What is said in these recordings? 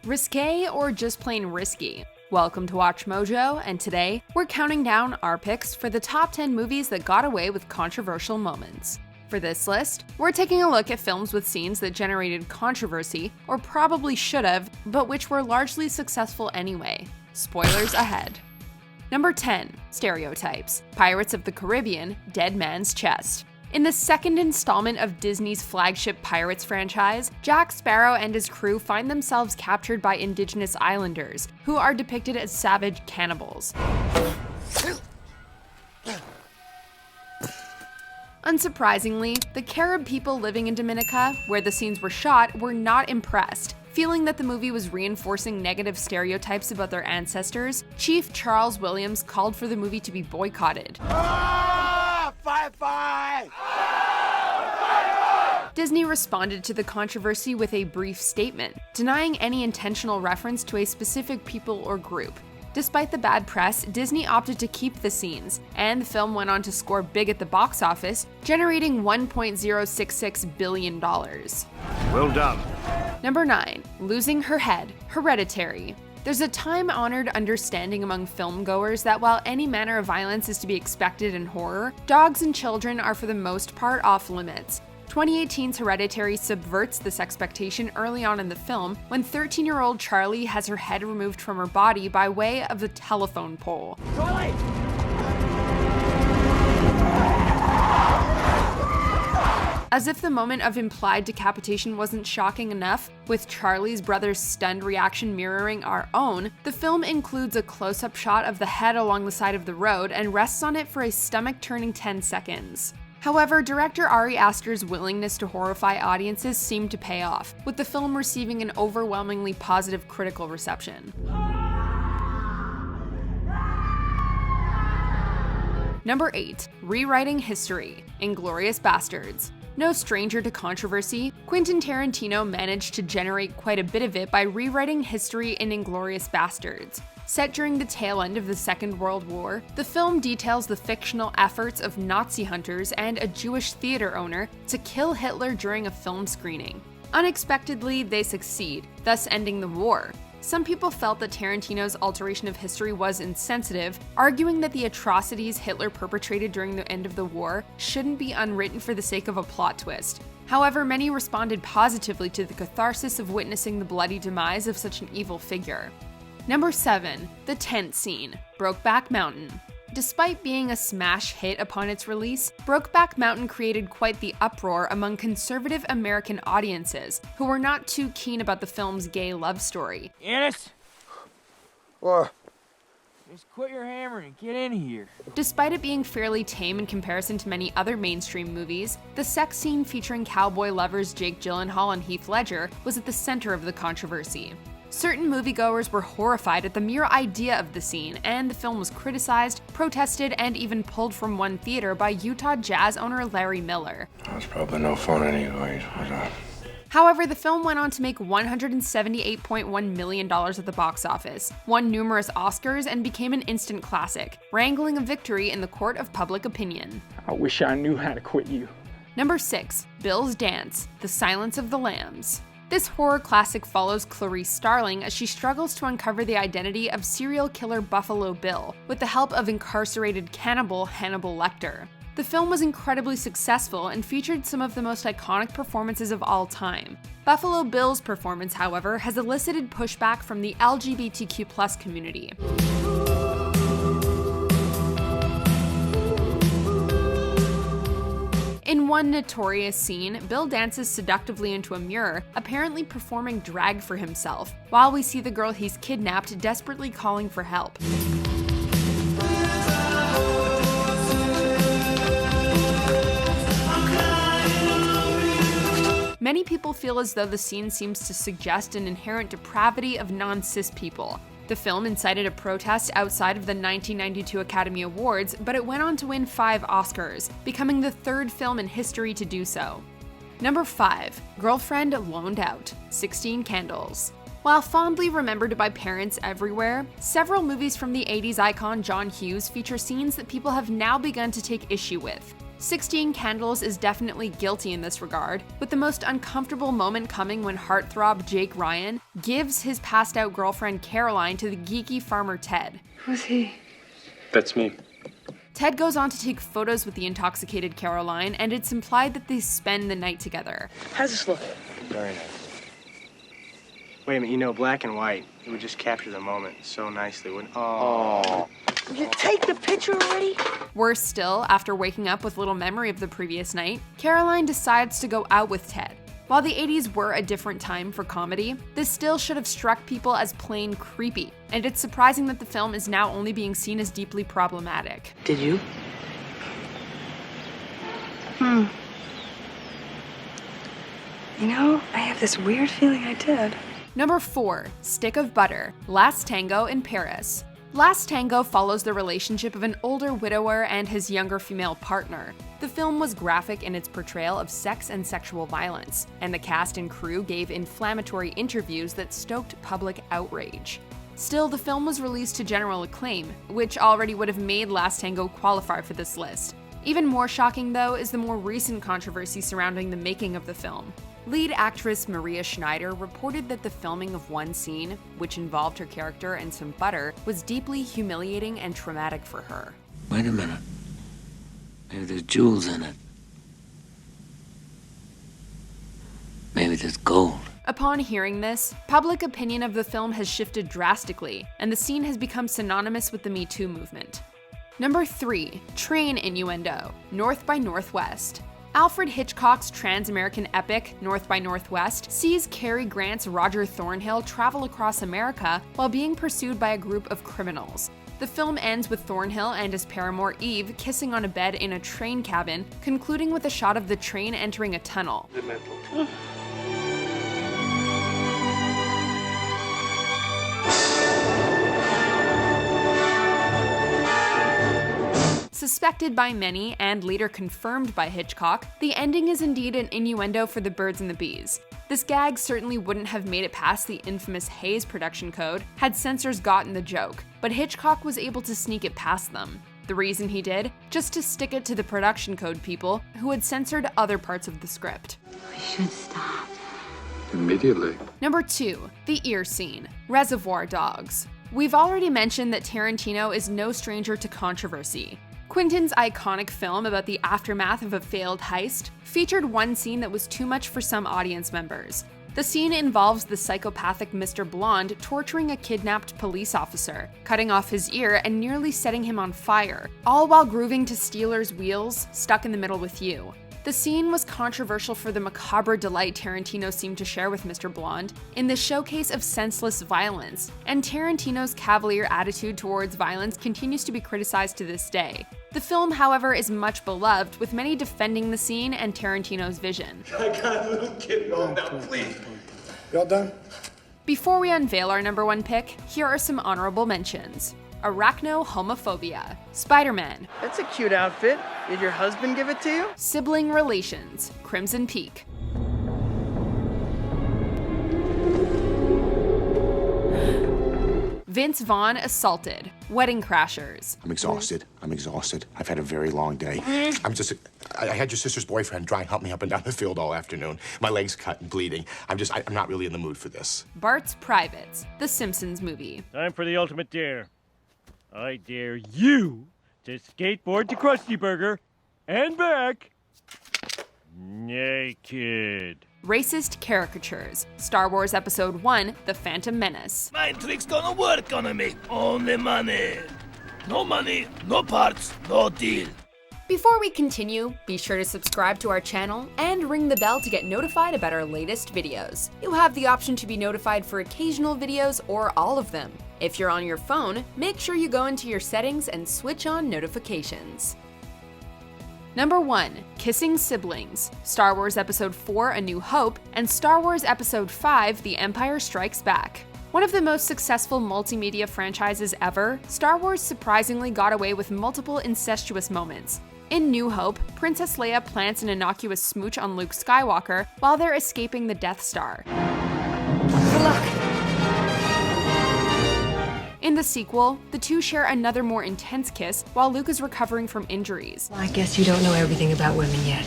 Risque or just plain risky? Welcome to Watch Mojo, and today we're counting down our picks for the top 10 movies that got away with controversial moments. For this list, we're taking a look at films with scenes that generated controversy, or probably should have, but which were largely successful anyway. Spoilers ahead. Number 10. Stereotypes. Pirates of the Caribbean, Dead Man's Chest. In the second installment of Disney's flagship Pirates franchise, Jack Sparrow and his crew find themselves captured by indigenous islanders, who are depicted as savage cannibals. Unsurprisingly, the Carib people living in Dominica, where the scenes were shot, were not impressed. Feeling that the movie was reinforcing negative stereotypes about their ancestors, Chief Charles Williams called for the movie to be boycotted. Disney responded to the controversy with a brief statement, denying any intentional reference to a specific people or group. Despite the bad press, Disney opted to keep the scenes, and the film went on to score big at the box office, generating $1.066 billion. Well done. Number 9. Losing Her Head, Hereditary. There's a time-honored understanding among filmgoers that while any manner of violence is to be expected in horror, dogs and children are for the most part off limits. 2018's Hereditary subverts this expectation early on in the film when 13-year-old Charlie has her head removed from her body by way of a telephone pole. Charlie! As if the moment of implied decapitation wasn't shocking enough, with Charlie's brother's stunned reaction mirroring our own, the film includes a close-up shot of the head along the side of the road and rests on it for a stomach-turning 10 seconds. However, director Ari Aster's willingness to horrify audiences seemed to pay off, with the film receiving an overwhelmingly positive critical reception. Number 8. Rewriting History, Inglourious Basterds. No stranger to controversy, Quentin Tarantino managed to generate quite a bit of it by rewriting history in Inglourious Basterds. Set during the tail end of the Second World War, the film details the fictional efforts of Nazi hunters and a Jewish theater owner to kill Hitler during a film screening. Unexpectedly, they succeed, thus ending the war. Some people felt that Tarantino's alteration of history was insensitive, arguing that the atrocities Hitler perpetrated during the end of the war shouldn't be unwritten for the sake of a plot twist. However, many responded positively to the catharsis of witnessing the bloody demise of such an evil figure. Number 7. The Tent Scene, Brokeback Mountain. Despite being a smash hit upon its release, Brokeback Mountain created quite the uproar among conservative American audiences who were not too keen about the film's gay love story. Ennis? What? Just quit your hammering and get in here. Despite it being fairly tame in comparison to many other mainstream movies, the sex scene featuring cowboy lovers Jake Gyllenhaal and Heath Ledger was at the center of the controversy. Certain moviegoers were horrified at the mere idea of the scene, and the film was criticized, protested, and even pulled from one theater by Utah Jazz owner Larry Miller. That's probably no fun anyways. However, the film went on to make $178.1 million at the box office, won numerous Oscars, and became an instant classic, wrangling a victory in the court of public opinion. I wish I knew how to quit you. Number 6. Bill's Dance, The Silence of the Lambs. This horror classic follows Clarice Starling as she struggles to uncover the identity of serial killer Buffalo Bill, with the help of incarcerated cannibal Hannibal Lecter. The film was incredibly successful and featured some of the most iconic performances of all time. Buffalo Bill's performance, however, has elicited pushback from the LGBTQ+ community. In one notorious scene, Bill dances seductively into a mirror, apparently performing drag for himself, while we see the girl he's kidnapped desperately calling for help. Many people feel as though the scene seems to suggest an inherent depravity of non-cis people. The film incited a protest outside of the 1992 Academy Awards, but it went on to win 5 Oscars, becoming the 3rd film in history to do so. Number 5. Girlfriend Loaned Out, 16 Candles. While fondly remembered by parents everywhere, several movies from the 80s icon John Hughes feature scenes that people have now begun to take issue with. 16 Candles is definitely guilty in this regard, with the most uncomfortable moment coming when heartthrob Jake Ryan gives his passed out girlfriend Caroline to the geeky farmer Ted. Who's he? That's me. Ted goes on to take photos with the intoxicated Caroline, and it's implied that they spend the night together. How's this look? Very nice. Wait a minute, you know, black and white, it would just capture the moment so nicely, wouldn't it? Oh. Will you take the picture already? Worse still, after waking up with little memory of the previous night, Caroline decides to go out with Ted. While the 80s were a different time for comedy, this still should have struck people as plain creepy, and it's surprising that the film is now only being seen as deeply problematic. Did you? You know, I have this weird feeling I did. Number 4, Stick of Butter, Last Tango in Paris. Last Tango follows the relationship of an older widower and his younger female partner. The film was graphic in its portrayal of sex and sexual violence, and the cast and crew gave inflammatory interviews that stoked public outrage. Still, the film was released to general acclaim, which already would have made Last Tango qualify for this list. Even more shocking, though, is the more recent controversy surrounding the making of the film. Lead actress Maria Schneider reported that the filming of one scene, which involved her character and some butter, was deeply humiliating and traumatic for her. Wait a minute. Maybe there's jewels in it. Maybe there's gold. Upon hearing this, public opinion of the film has shifted drastically, and the scene has become synonymous with the Me Too movement. Number 3, Train Innuendo, North by Northwest. Alfred Hitchcock's trans-American epic, North by Northwest, sees Cary Grant's Roger Thornhill travel across America while being pursued by a group of criminals. The film ends with Thornhill and his paramour Eve kissing on a bed in a train cabin, concluding with a shot of the train entering a tunnel. Suspected by many and later confirmed by Hitchcock, the ending is indeed an innuendo for the birds and the bees. This gag certainly wouldn't have made it past the infamous Hays production code had censors gotten the joke, but Hitchcock was able to sneak it past them. The reason he did? Just to stick it to the production code people who had censored other parts of the script. We should stop. Immediately. Number 2, the ear scene, Reservoir Dogs. We've already mentioned that Tarantino is no stranger to controversy. Quentin's iconic film about the aftermath of a failed heist featured one scene that was too much for some audience members. The scene involves the psychopathic Mr. Blonde torturing a kidnapped police officer, cutting off his ear and nearly setting him on fire, all while grooving to Steeler's Wheels, Stuck in the Middle with You. The scene was controversial for the macabre delight Tarantino seemed to share with Mr. Blonde in the showcase of senseless violence, and Tarantino's cavalier attitude towards violence continues to be criticized to this day. The film, however, is much beloved, with many defending the scene and Tarantino's vision. I got a little kid going now, please. Y'all done? Before we unveil our number 1 pick, here are some honorable mentions. Arachnohomophobia, Spider-Man, That's a cute outfit. Did your husband give it to you? Sibling Relations, Crimson Peak, Vince Vaughn Assaulted, Wedding Crashers, I'm exhausted. I've had a very long day. I had your sister's boyfriend try and help me up and down the field all afternoon. My leg's cut and bleeding. I'm not really in the mood for this. Bart's Privates, The Simpsons Movie, Time for the ultimate dare. I dare you to skateboard to Krusty Burger and back naked. Racist Caricatures, Star Wars Episode 1, The Phantom Menace, My trick's gonna work on me. Only money. No money, no parts, no deal. Before we continue, be sure to subscribe to our channel and ring the bell to get notified about our latest videos. You'll have the option to be notified for occasional videos or all of them. If you're on your phone, make sure you go into your settings and switch on notifications. Number 1, Kissing Siblings, Star Wars Episode 4, A New Hope, and Star Wars Episode 5, The Empire Strikes Back. One of the most successful multimedia franchises ever, Star Wars surprisingly got away with multiple incestuous moments. In New Hope, Princess Leia plants an innocuous smooch on Luke Skywalker while they're escaping the Death Star. Good luck. In In the sequel, the two share another more intense kiss while Luke is recovering from injuries. I guess you don't know everything about women yet.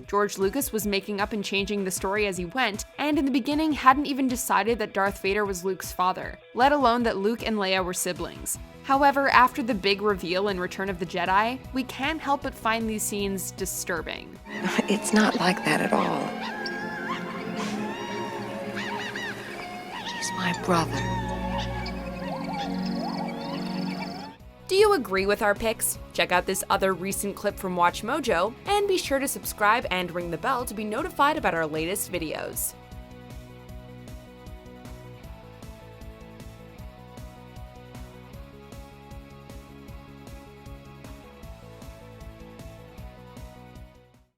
George Lucas was making up and changing the story as he went, and in the beginning hadn't even decided that Darth Vader was Luke's father, let alone that Luke and Leia were siblings. However, after the big reveal in Return of the Jedi, we can't help but find these scenes disturbing. It's not like that at all. He's my brother. Do you agree with our picks? Check out this other recent clip from WatchMojo, and be sure to subscribe and ring the bell to be notified about our latest videos.